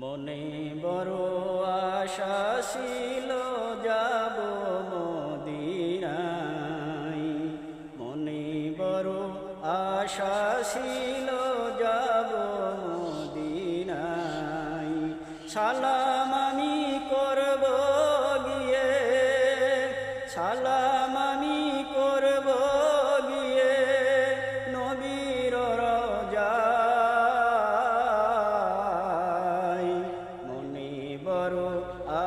মনে বড় আশা ছিল যাব মদিনায়, মনে বড় আশা ছিল যাব মদিনায়। সালাম আমি করব গিয়ে, সালাম আমি করব গিয়ে নবীর রওজায়। মনে বড়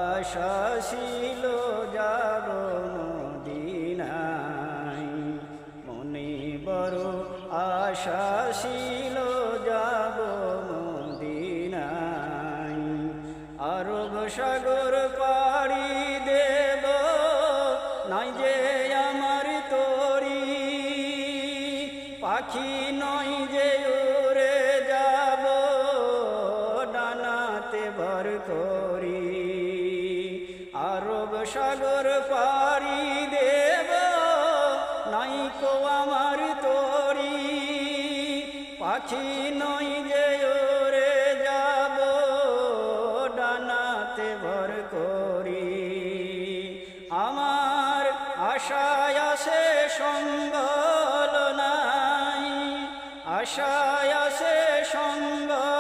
আশা ছিল যাব মদিনায়, মনে বড় আশা ছিল যাব মদিনায়। আরব সাগর পাড়ি দেব নাই যে আমার তরি, পাখি নয় যে উড়ে যাব ডানাতে ভর করি। আরব সাগর পাড়ি দেব নাই কো আমার তরি, পাখি নয় যে উড়ে যাব ডানাতে ভর করি। আমার আশায় আসে সম্বল নাই, আশায় আসে সম্বল